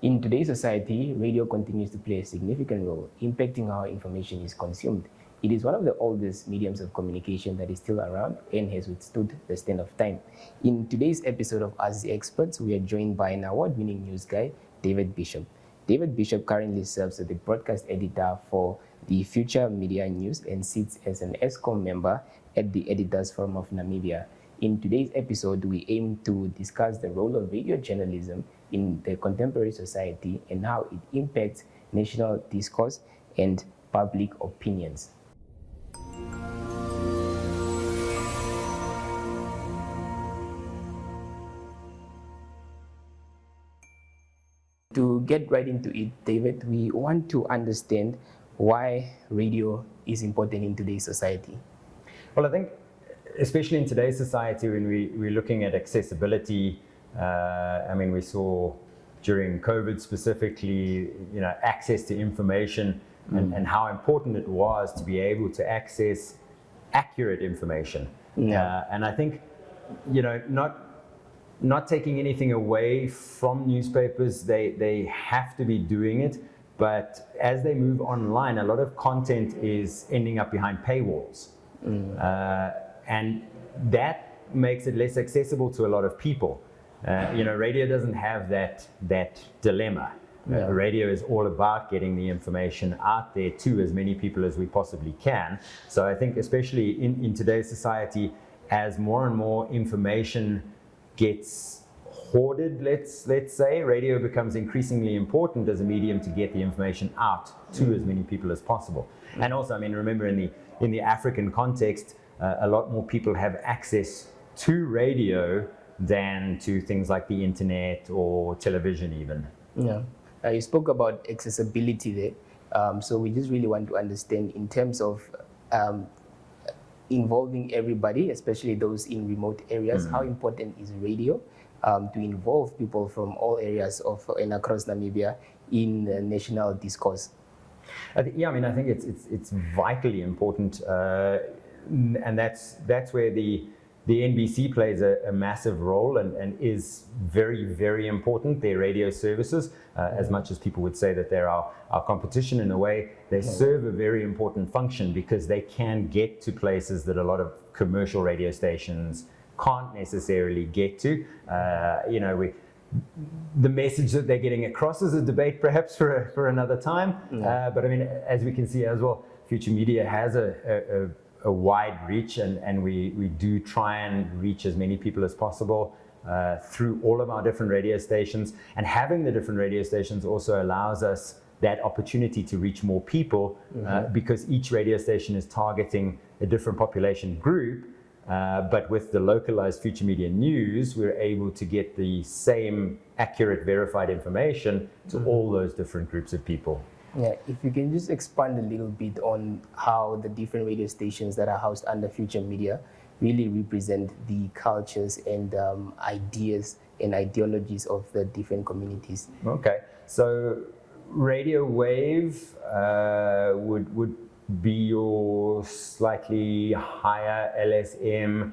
In today's society, radio continues to play a significant role, impacting how information is consumed. It is one of the oldest mediums of communication that is still around and has withstood the stand of time. In today's episode of Ask the Experts, we are joined by an award-winning news guy, David Bishop. David Bishop currently serves as the broadcast editor for the Future Media News and sits as an Exco member at the Editors Forum of Namibia. In today's episode, we aim to discuss the role of radio journalism in the contemporary society and how it impacts national discourse and public opinions. To get right into it, David, we want to understand why radio is important in today's society. Well, I think especially in today's society, when we're looking at accessibility, we saw during COVID specifically, access to information and how important it was to be able to access accurate information. And I think, not taking anything away from newspapers, they have to be doing it. But as they move online, a lot of content is ending up behind paywalls. And that makes it less accessible to a lot of people. Radio doesn't have that dilemma. Radio is all about getting the information out there to as many people as we possibly can. So I think especially in today's society, as more and more information gets hoarded, let's say, radio becomes increasingly important as a medium to get the information out to as many people as possible. And also, remember in the African context, a lot more people have access to radio than to things like the internet or television even. You spoke about accessibility there. So we just really want to understand in terms of involving everybody, especially those in remote areas, how important is radio to involve people from all areas of and across Namibia in the national discourse? I think it's vitally important, and that's where the NBC plays a massive role and is very, very important. Their radio services, as much as people would say that they're our competition in a way, they serve a very important function because they can get to places that a lot of commercial radio stations can't necessarily get to. The message that they're getting across is a debate perhaps for another time. But as we can see as well, Future Media has a wide reach and we do try and reach as many people as possible through all of our different radio stations. And having the different radio stations also allows us that opportunity to reach more people because each radio station is targeting a different population group. But with the localized Future Media News, we're able to get the same accurate, verified information to all those different groups of people. If you can just expand a little bit on how the different radio stations that are housed under Future Media really represent the cultures and ideas and ideologies of the different communities. Okay, so Radio Wave would be your slightly higher LSM,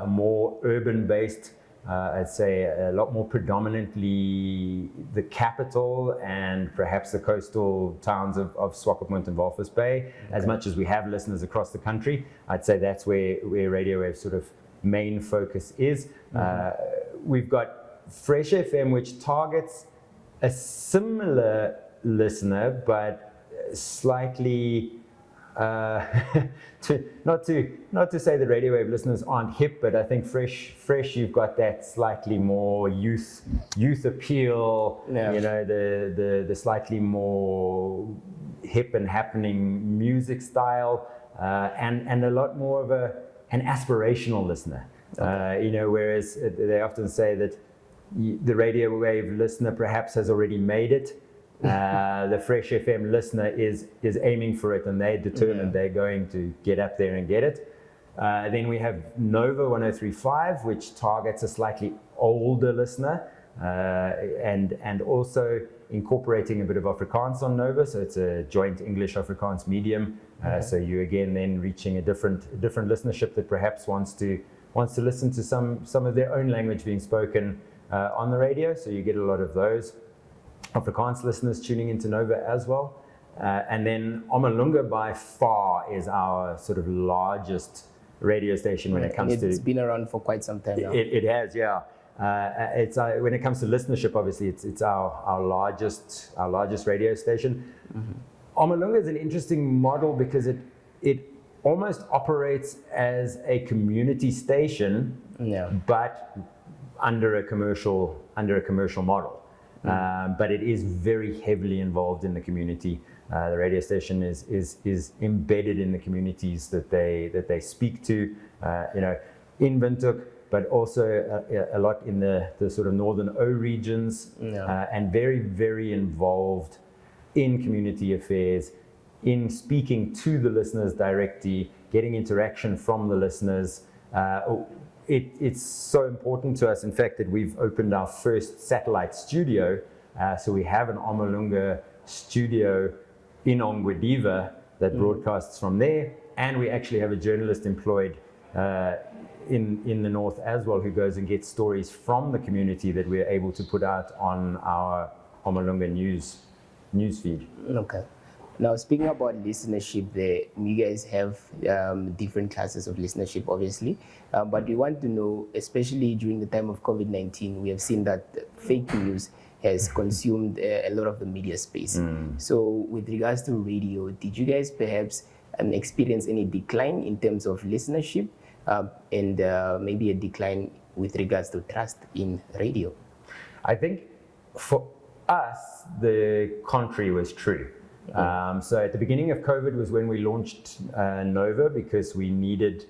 more urban-based, I'd say a lot more predominantly the capital and perhaps the coastal towns of Swakopmund and Walvis Bay. As much as we have listeners across the country, I'd say that's where Radio Wave's sort of main focus is. We've got Fresh FM, which targets a similar listener, but slightly not to say that Radio Wave listeners aren't hip, but I think fresh you've got that slightly more youth appeal, the slightly more hip and happening music style, and a lot more of an aspirational listener. Whereas they often say that the Radio Wave listener perhaps has already made it. The Fresh FM listener is aiming for it, and they're determined they're going to get up there and get it. Then we have Nova 103.5, which targets a slightly older listener, and also incorporating a bit of Afrikaans on Nova, so it's a joint English-Afrikaans medium. So you again then reaching a different listenership that perhaps wants to listen to some of their own language being spoken on the radio. So you get a lot of those. Afrikaans listeners tuning into Nova as well. And then Omalunga by far is our sort of largest radio station when it comes to... It's been around for quite some time now. It has, yeah. It's when it comes to listenership, obviously, it's our largest radio station. Omalunga is an interesting model because it almost operates as a community station, but under a commercial model. But it is very heavily involved in the community. The radio station is embedded in the communities that they speak to, in Windhoek, but also a lot in the sort of northern O regions, and very, very involved in community affairs, in speaking to the listeners directly, getting interaction from the listeners. It's so important to us, in fact, that we've opened our first satellite studio. So we have an Omalunga studio in Ongwediva that broadcasts from there, and we actually have a journalist employed in the north as well, who goes and gets stories from the community that we're able to put out on our Omalunga news feed. Okay. Now, speaking about listenership, you guys have different classes of listenership, obviously, but we want to know, especially during the time of COVID-19, we have seen that fake news has consumed a lot of the media space. So with regards to radio, did you guys perhaps experience any decline in terms of listenership and maybe a decline with regards to trust in radio? I think for us, the contrary was true. So at the beginning of COVID was when we launched Nova, because we needed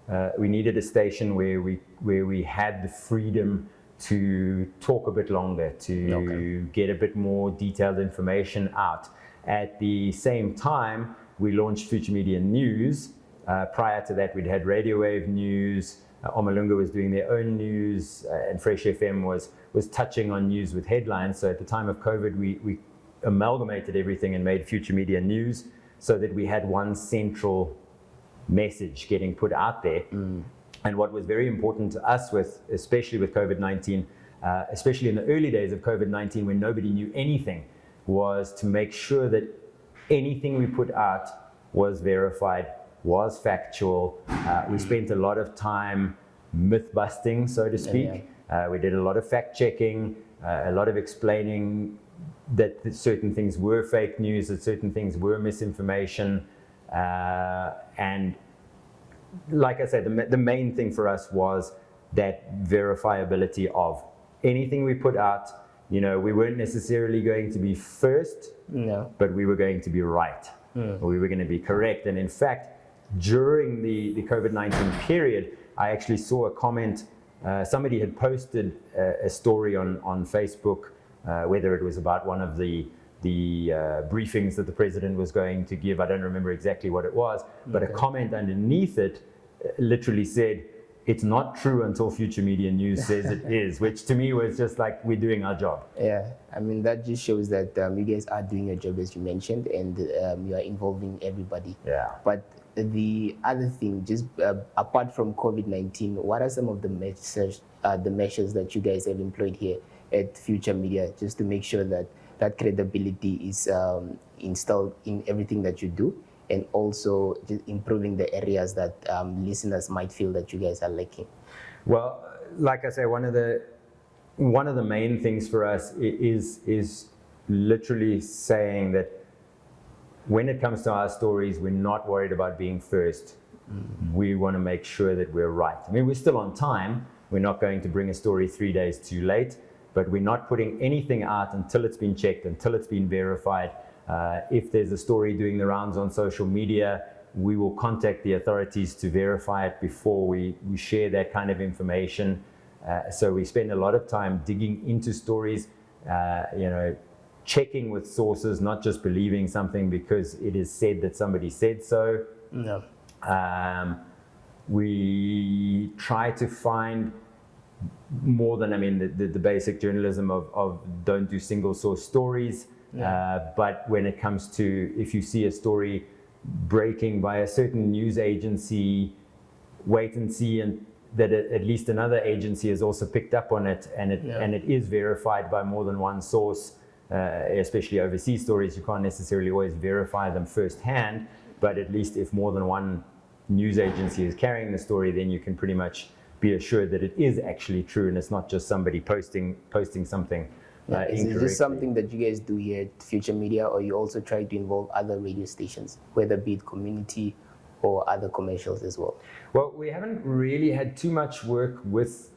a station where we had the freedom to talk a bit longer, to get a bit more detailed information out. At the same time, we launched Future Media News. Prior to that, we'd had Radio Wave News. Omalunga was doing their own news, and Fresh FM was touching on news with headlines. So at the time of COVID, we amalgamated everything and made Future Media News, so that we had one central message getting put out there. And what was very important to us, especially with COVID-19, especially in the early days of COVID-19 when nobody knew anything, was to make sure that anything we put out was verified, was factual. We spent a lot of time myth busting, so to speak. We did a lot of fact checking, a lot of explaining that certain things were fake news, that certain things were misinformation. And like I said, the main thing for us was that verifiability of anything we put out. We weren't necessarily going to be first, but we were going to be right. We were going to be correct. And in fact, during the COVID-19 period, I actually saw a comment. Somebody had posted a story on Facebook, whether it was about one of the briefings that the president was going to give. I don't remember exactly what it was, but a comment underneath it literally said, "It's not true until Future Media News says it is," which to me was just like, we're doing our job. Yeah, I mean, that just shows that you guys are doing your job, as you mentioned, and you are involving everybody. Yeah. But the other thing, just apart from COVID-19, what are some of the measures that you guys have employed here at Future Media, just to make sure that credibility is installed in everything that you do, and also just improving the areas that listeners might feel that you guys are lacking? Well, like I say, one of the main things for us is literally saying that when it comes to our stories, we're not worried about being first. We want to make sure that we're right. I mean, we're still on time. We're not going to bring a story 3 days too late, but we're not putting anything out until it's been checked, until it's been verified. If there's a story doing the rounds on social media, we will contact the authorities to verify it before we share that kind of information. So we spend a lot of time digging into stories, checking with sources, not just believing something because it is said that somebody said so. No. We try to find more than, the basic journalism of don't do single source stories. But when it comes to, if you see a story breaking by a certain news agency, wait and see and that at least another agency has also picked up on it, and it is verified by more than one source. especially overseas stories, you can't necessarily always verify them firsthand, but at least if more than one news agency is carrying the story, then you can pretty much be assured that it is actually true and it's not just somebody posting something incorrectly. Is this something that you guys do here at Future Media, or you also try to involve other radio stations, whether be it community or other commercials as well? Well, we haven't really had too much work with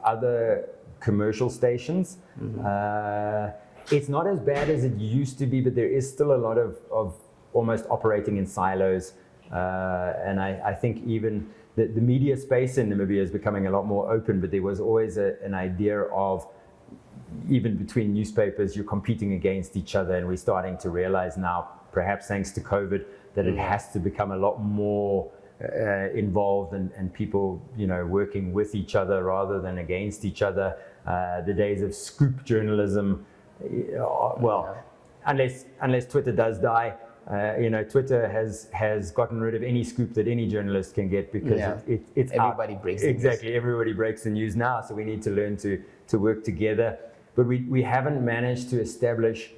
other commercial stations. It's not as bad as it used to be, but there is still a lot of almost operating in silos. And I think even the media space in Namibia is becoming a lot more open, but there was always an idea of, even between newspapers, you're competing against each other, and we're starting to realize now, perhaps thanks to COVID, that it has to become a lot more involved and people, working with each other rather than against each other. The days of scoop journalism, unless Twitter does die, Twitter has gotten rid of any scoop that any journalist can get, because it's everybody out. breaks the Exactly, news. everybody breaks the news now, so we need to learn to work together. But we haven't managed to establish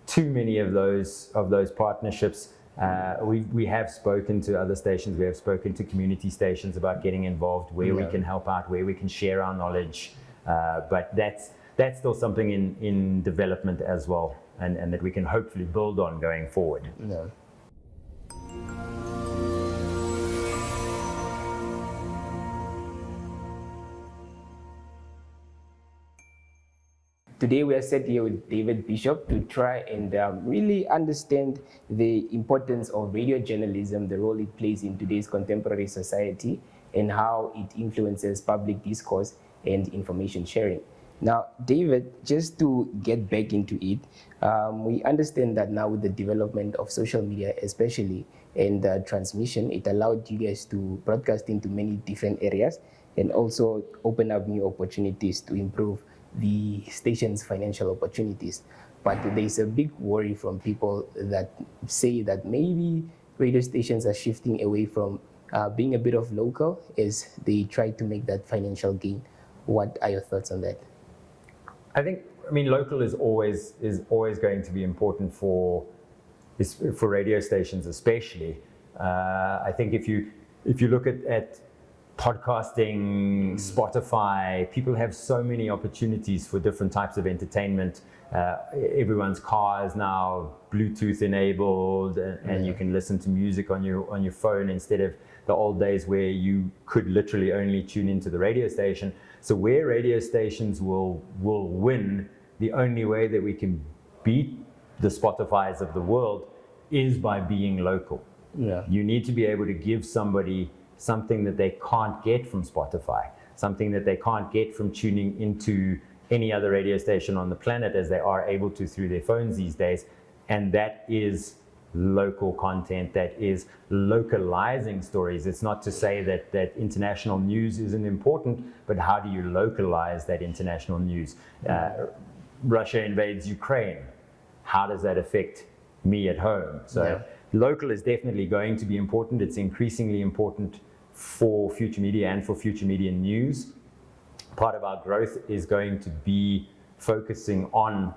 too many of those partnerships. We have spoken to other stations, we have spoken to community stations about getting involved, where we can help out, where we can share our knowledge. But that's still something in development as well, and that we can hopefully build on going forward. Yeah. Today we are set here with David Bishop to try and really understand the importance of radio journalism, the role it plays in today's contemporary society, and how it influences public discourse and information sharing. Now, David, just to get back into it, we understand that now with the development of social media especially, and transmission, it allowed you guys to broadcast into many different areas and also open up new opportunities to improve the station's financial opportunities. But there's a big worry from people that say that maybe radio stations are shifting away from being a bit of local as they try to make that financial gain. What are your thoughts on that? I mean, local is always going to be important for radio stations, especially. I think if you look at podcasting, Spotify, people have so many opportunities for different types of entertainment. Everyone's car is now Bluetooth enabled, and you can listen to music on your phone instead of the old days where you could literally only tune into the radio station. So where radio stations will win, the only way that we can beat the Spotifys of the world is by being local. Yeah. You need to be able to give somebody something that they can't get from Spotify, something that they can't get from tuning into any other radio station on the planet, as they are able to through their phones these days. And that is local content, that is localizing stories. It's not to say that international news isn't important, but how do you localize that international news? Russia invades Ukraine. How does that affect me at home? So local is definitely going to be important. It's increasingly important for Future Media and for Future Media News. Part of our growth is going to be focusing on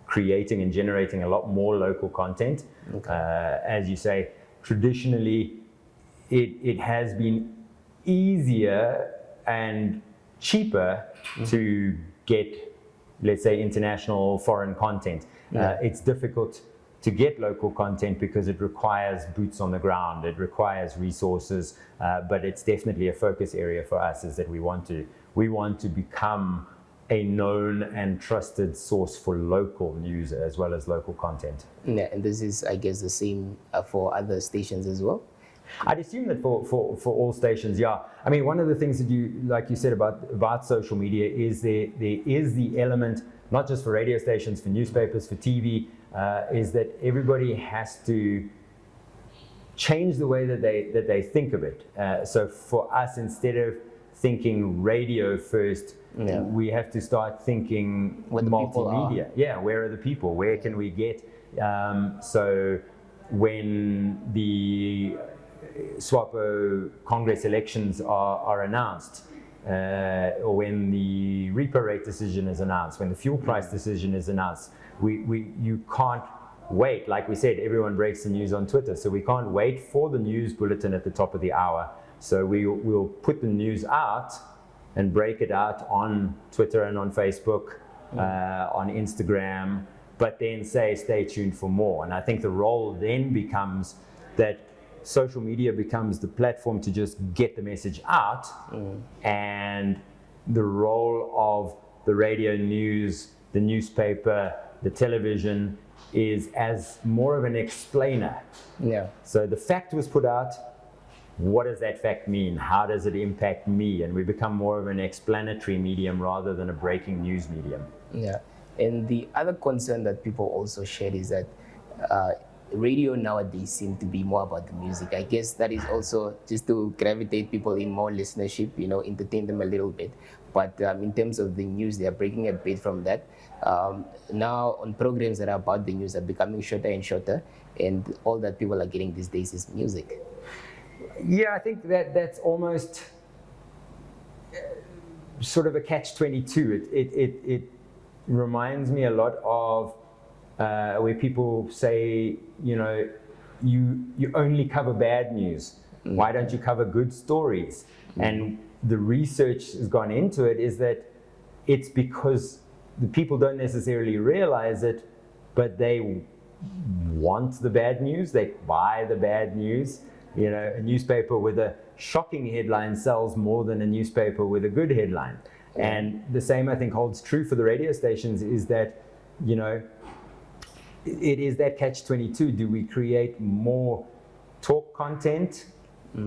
creating and generating a lot more local content. As you say, traditionally, it has been easier and cheaper to get, let's say, international foreign content. It's difficult to get local content because it requires boots on the ground, it requires resources, but it's definitely a focus area for us, is that we want to become a known and trusted source for local news as well as local content. Yeah, and this is, I guess, the same for other stations as well? I'd assume that for all stations, yeah. I mean, one of the things that like you said about social media is there is the element, not just for radio stations, for newspapers, for TV, is that everybody has to change the way that they think of it. So for us, instead of thinking radio first, we have to start thinking multimedia. Yeah, where are the people? Where can we get? So when the SWAPO Congress elections are announced, or when the repo rate decision is announced, when the fuel price decision is announced, you can't wait. Like we said, everyone breaks the news on Twitter, so we can't wait for the news bulletin at the top of the hour. So we'll put the news out and break it out on Twitter and on Facebook, on Instagram, but then say stay tuned for more. And I think the role then becomes that social media becomes the platform to just get the message out, and the role of the radio news, the newspaper, the television is as more of an explainer. Yeah. So the fact was put out. What does that fact mean? How does it impact me? And we become more of an explanatory medium rather than a breaking news medium. Yeah. And the other concern that people also share is that radio nowadays seem to be more about the music. I guess that is also just to gravitate people in more listenership, entertain them a little bit. But in terms of the news, they are breaking a bit from that. Now on programs that are about the news are becoming shorter and shorter, and all that people are getting these days is music. Yeah, I think that's almost sort of a catch-22. It reminds me a lot of where people say, you only cover bad news. Why don't you cover good stories? And the research has gone into it is that it's because the people don't necessarily realize it, but they want the bad news. They buy the bad news. A newspaper with a shocking headline sells more than a newspaper with a good headline. And the same, I think, holds true for the radio stations, is that, it is that catch-22. Do we create more talk content,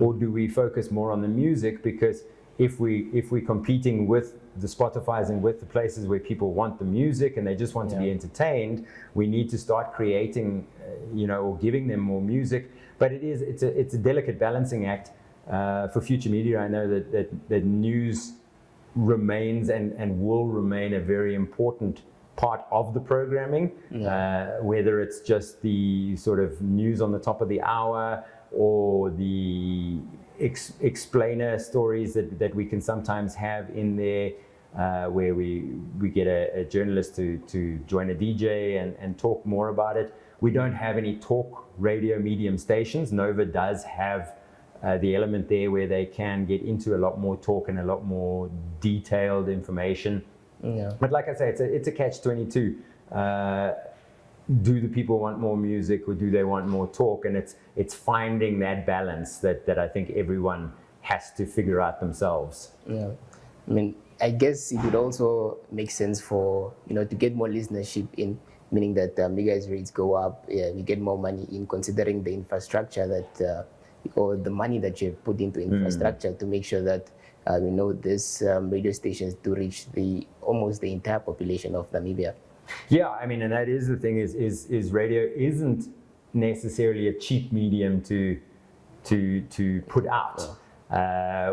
or do we focus more on the music? Because if we're competing with the Spotifys and with the places where people want the music and they just want to be entertained, we need to start creating, or giving them more music. But it's a delicate balancing act. For future media, I know that news remains and will remain a very important part of the programming, whether it's just the sort of news on the top of the hour or the explainer stories that we can sometimes have in there, where we get a journalist to join a DJ and talk more about it. We don't have any talk radio medium stations. Nova does have the element there where they can get into a lot more talk and a lot more detailed information. Yeah. But like I say, it's a catch-22. Do the people want more music, or do they want more talk? And it's finding that balance that I think everyone has to figure out themselves. Yeah, I mean, I guess it would also make sense for to get more listenership in, meaning that you guys' rates go up, we get more money in, considering the infrastructure that or the money that you've put into infrastructure to make sure that this radio stations to reach almost the entire population of Namibia. Yeah, I mean, and that is the thing is radio isn't necessarily a cheap medium to put out.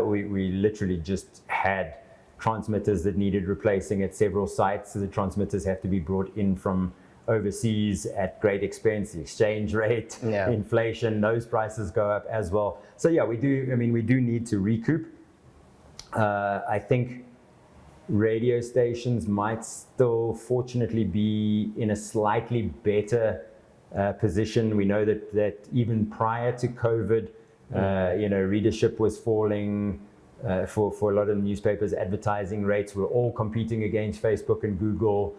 We literally just had transmitters that needed replacing at several sites. So the transmitters have to be brought in from overseas at great expense. The exchange rate, inflation, those prices go up as well. So yeah, we do need to recoup. I think radio stations might still fortunately be in a slightly better position. We know that even prior to COVID, readership was falling for a lot of newspapers. Advertising rates were all competing against Facebook and Google.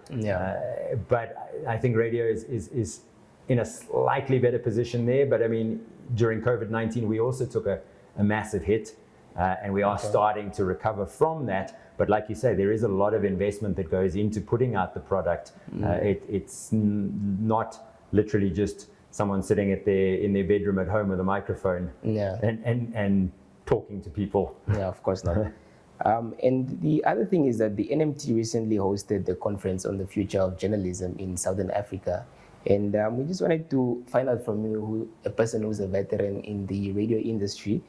But I think radio is in a slightly better position there. But I mean, during COVID-19, we also took a massive hit. And we are starting to recover from that. But like you say, there is a lot of investment that goes into putting out the product. It's not literally just someone sitting in their bedroom at home with a microphone and talking to people. Yeah, of course not. And the other thing is that the NMT recently hosted the conference on the future of journalism in Southern Africa. And we just wanted to find out from you, a person who's a veteran in the radio industry,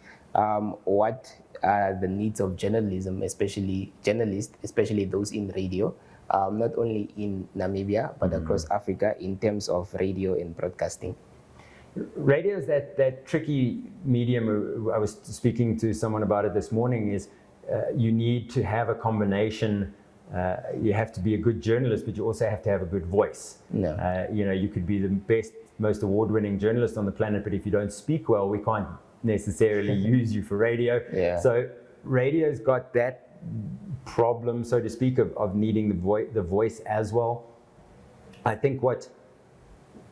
what are the needs of journalism, especially journalists, especially those in radio, not only in Namibia, but across Africa in terms of radio and broadcasting? Radio is that tricky medium. I was speaking to someone about it this morning, is you need to have a combination you have to be a good journalist, but you also have to have a good voice. No. You could be the best, most award-winning journalist on the planet, but if you don't speak well, we can't necessarily use you for radio. Yeah. So radio's got that problem, so to speak, of needing the voice as well. I think what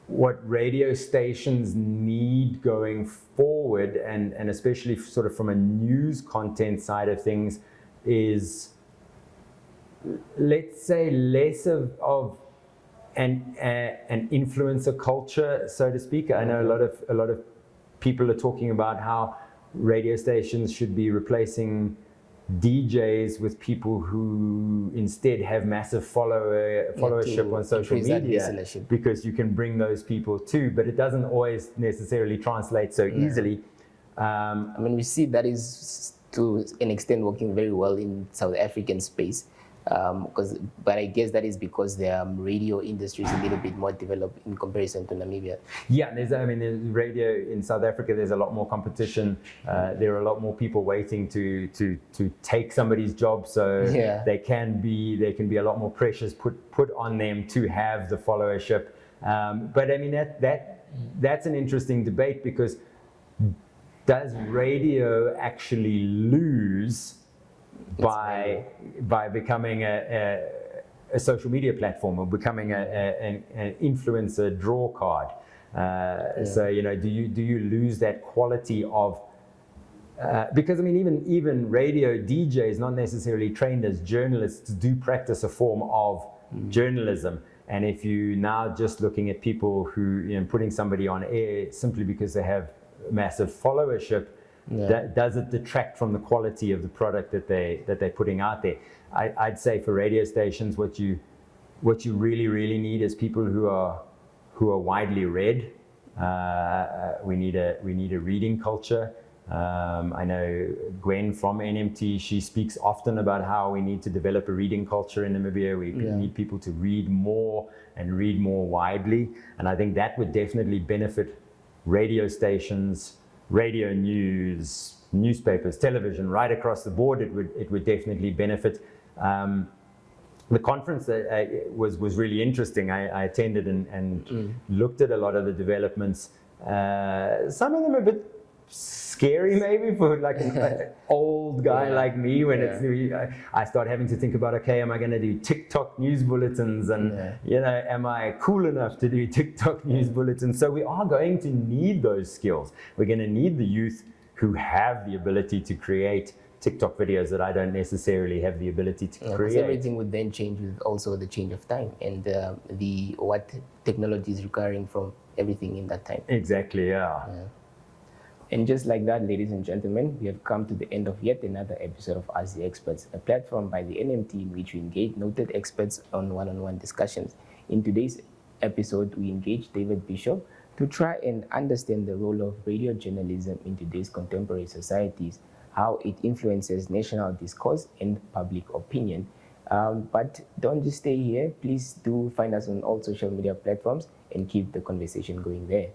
radio stations need going forward, and especially sort of from a news content side of things, is, let's say, less of an influencer culture, so to speak. I know a lot of people are talking about how radio stations should be replacing DJs with people who instead have massive followership on social media, because you can bring those people too, but it doesn't always necessarily translate so easily. I mean, we see that is to an extent working very well in South African space, but I guess that is because the radio industry is a little bit more developed in comparison to Namibia. Yeah, there's radio in South Africa, there's a lot more competition. There are a lot more people waiting to take somebody's job, so there can be a lot more pressures put on them to have the followership. But I mean, that's an interesting debate, because does radio actually lose by becoming a social media platform, or becoming an influencer draw card? So do you lose that quality of because I mean, even radio DJs, not necessarily trained as journalists, do practice a form of journalism. And if you now just looking at people who putting somebody on air simply because they have massive followership, does it detract from the quality of the product that they're putting out there? I'd say for radio stations, what you really need is people who are widely read. We need a reading culture. I know Gwen from NMT, she speaks often about how we need to develop a reading culture in Namibia. We need people to read more and read more widely, and I think that would definitely benefit radio stations, radio news, newspapers, television, right across the board. It would definitely benefit. The conference was really interesting. I attended and looked at a lot of the developments. Some of them are a bit scary, maybe, for like an old guy like me, when I start having to think about, okay, am I going to do TikTok news bulletins, and am I cool enough to do TikTok news bulletins? So we are going to need those skills. We're going to need the youth who have the ability to create TikTok videos that I don't necessarily have the ability to create. Everything would then change with also the change of time and what technology is requiring from everything in that time. Exactly, yeah. And just like that, ladies and gentlemen, we have come to the end of yet another episode of Ask the Experts, a platform by the NMT in which we engage noted experts on one-on-one discussions. In today's episode, we engaged David Bishop to try and understand the role of radio journalism in today's contemporary societies, how it influences national discourse and public opinion. But don't just stay here. Please do find us on all social media platforms and keep the conversation going there.